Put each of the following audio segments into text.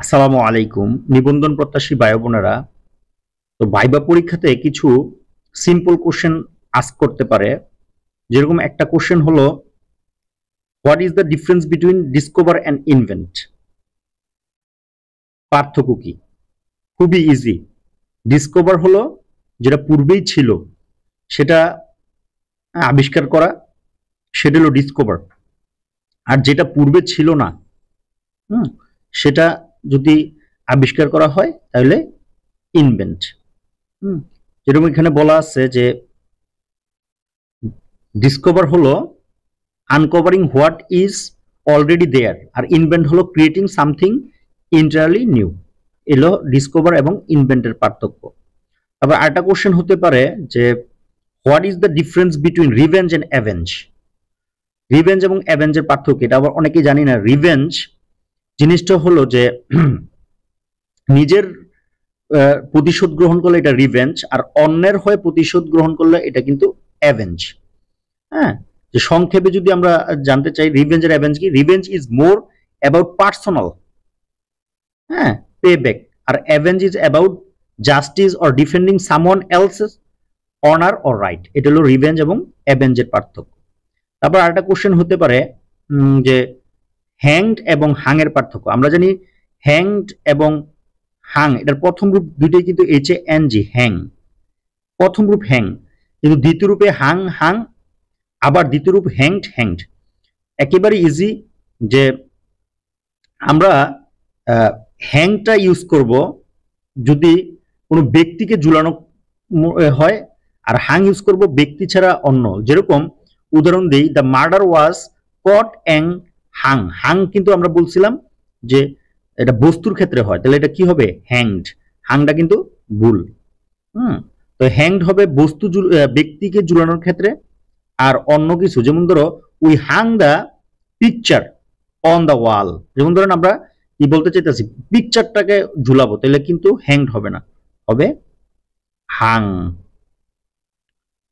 আসসালামু আলাইকুম নিবন্ধন প্রত্যাশী ভাই বোনেরা। তো ভাইবা পরীক্ষাতে কিছু সিম্পল কোশ্চেন আস্ক করতে পারে। যেরকম একটা কোশ্চেন হলো, what is the difference between discover and invent? পার্থক্য কি? খুবই ইজি। ডিসকভার হলো যেটা পূর্বেই ছিল সেটা আবিষ্কার করা, সেটা হলো ডিসকভার। আর যেটা পূর্বে ছিল না, সেটা যদি আবিষ্কার করা হয় তাহলে ইনভেন্ট। যেরকম এখানে বলা আছে যে ডিসকভার হলো uncovering what is already there, আর ইনভেন্ট হলো ক্রিয়েটিং সামথিং এন্টায়ারলি নিউ। এলো ডিসকভার এবং ইনভেন্টের পার্থক্য। আবার আরেকটা কোশ্চেন হতে পারে যে what is the difference between revenge and avenge? Revenge এবং অ্যাভেঞ্জের পার্থক্য এটা আবার অনেকেই জানি না। রিভেঞ্জ জিনিসটা হলো যে নিজের প্রতিশোধ গ্রহণ করলে এটা রিভেঞ্জ, আর অন্যের হয়ে প্রতিশোধ গ্রহণ করলে এটা কিন্তু অ্যাভেঞ্জ। হ্যাঁ, যে সংক্ষেপে যদি আমরা জানতে চাই রিভেঞ্জ আর অ্যাভেঞ্জ কি, revenge is more about personal, হ্যাঁ, পে ব্যাক, আর avenge is about justice or defending someone else's honour or right. এটা হলো রিভেঞ্জ এবং অ্যাভেঞ্জের পার্থক্য। তারপর আরেকটা কোশ্চেন হতে পারে যে হ্যাংড এবং হাংয়ের পার্থক্য। আমরা জানি হ্যাংড এবং হাং এটার প্রথম রূপ দুইটাই কিন্তু HANG, হ্যাং। প্রথম রূপ হ্যাং, কিন্তু দ্বিতীয় রূপে হাং হাং, আবার দ্বিতীয় রূপ হ্যাংড হ্যাংড। একেবারে ইজি যে আমরা হ্যাংটা ইউজ করব যদি কোনো ব্যক্তিকে ঝুলানো হয়, আর হাং ইউজ করব ব্যক্তি ছাড়া অন্য। যেরকম উদাহরণ দিই, the murder was caught and hung. Hung কিন্তু আমরা বলছিলাম যে এটা বস্তুর ক্ষেত্রে হয়, তাহলে এটা কি হবে? হ্যাংড। হাংটা কিন্তু ভুল। তো হ্যাংড হবে বস্তু ব্যক্তিকে ঝুলানোর ক্ষেত্রে, আর অন্য কিছু যেমন ধরো we hung the picture on the wall, যেমন ধরেন আমরা কি বলতে চাইতেছি পিকচারটাকে ঝুলাবো, তাহলে কিন্তু হ্যাংড হবে না, হবে হাং।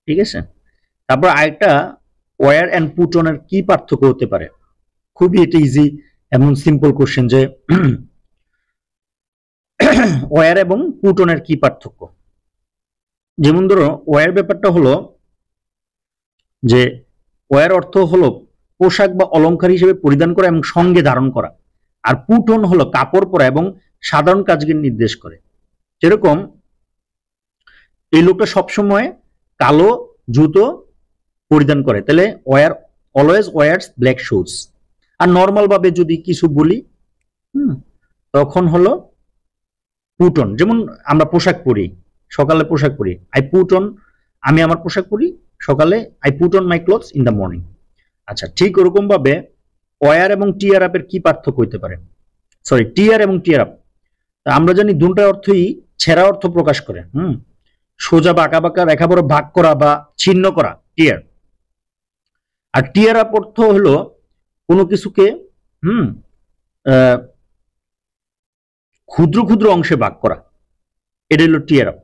ঠিক আছে। তারপর আরেকটা, ওয়্যার অ্যান্ড পুট অনের কি পার্থক্য হতে পারে? খুবই এটা ইজি এবং সিম্পল কোশ্চেন যে ওয়্যার এবং পুট অনের কি পার্থক্য। যেমন ধরো ওয়্যার ব্যাপারটা হলো যে ওয়্যার অর্থ হলো পোশাক বা অলংকার হিসেবে পরিধান করা এবং সঙ্গে ধারণ করা, আর পুট অন হলো কাপড় পরা এবং সাধারণ কাজকে নির্দেশ করে। যেরকম এই লোকটা সবসময় কালো জুতো পরিধান করে, তাহলে wear always wears black shoes. আর নর্মাল ভাবে যদি কিছু বলি তখন হলো পুট অন। যেমন আমরা পোশাক পরি, সকালে পোশাক পরি, আই পুট অন, আমি আমার পোশাক পরি সকালে, I put on my clothes in the morning. আচ্ছা, ঠিক ওরকম ভাবে ওয়্যার এবং টিয়ার আপের কি পার্থক্য হইতে পারে? সরি, টিয়ার এবং টিয়ার আপ আমরা জানি দুটো অর্থই ছেঁড়া অর্থ প্রকাশ করে। সোজা বাঁকা বাঁকা রেখা বড় ভাগ করা বা ছিন্ন করা টিয়ার। আর টিয়ার আপ অর্থ হলো কোনো কিছুকে ক্ষুদ্র ক্ষুদ্র অংশে ভাগ করা, এটা হলো টিয়ার আপ।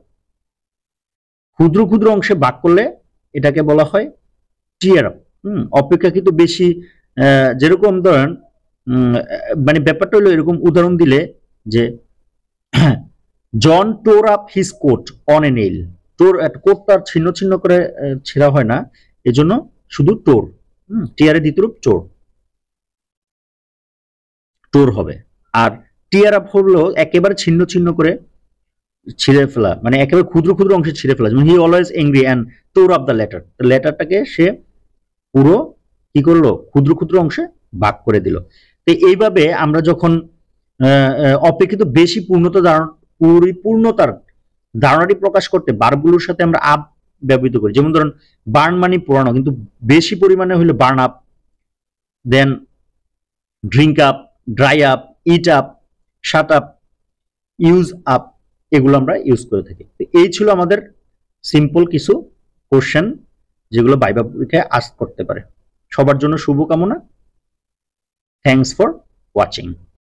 ক্ষুদ্র ক্ষুদ্র অংশে ভাগ করলে এটাকে বলা হয় টিয়ার আপ। অপেক্ষাকৃত বেশি, যেরকম ধরেন মানে ব্যাপারটা হলো এরকম, উদাহরণ দিলে যে John tore up his coat on a nail. Tore coat তার ছিন্ন ছিন্ন করে ছেঁড়া হয় না, এজন্য শুধু টোর। টিয়ারের দ্বিতীয় রূপ চোর, টোর হবে। আর টিয়ার আপ হলো একেবারে ছিন্ন ছিন্ন করে ছিঁড়ে ফেলা, মানে একেবারে ক্ষুদ্র ক্ষুদ্র অংশে ছিঁড়ে ফেলা। যেমন হি অলওয়েজ এংরি অ্যান্ড টোর আপ দ্য লেটার, লেটারটাকে সে পুরো কি করলো? ক্ষুদ্র ক্ষুদ্র অংশে ভাগ করে দিল। তো এইভাবে আমরা যখন অপেক্ষিত বেশি পরিপূর্ণতার ধারণাটি প্রকাশ করতে বার্বগুলোর সাথে আমরা আপ ব্যবহৃত করি। যেমন ধরুন বার্ন মানে পুরানো, কিন্তু বেশি পরিমাণে হলে burn up, then drink up, dry up, eat up, shut up, use up, এগুলো আমরা ইউজ করে থাকি। এই ছিল আমাদের সিম্পল কিছু কোশ্চেন যেগুলো ভাইবা পরীক্ষায় আস্ক করতে পারে। সবার জন্য শুভকামনা। Thanks for watching.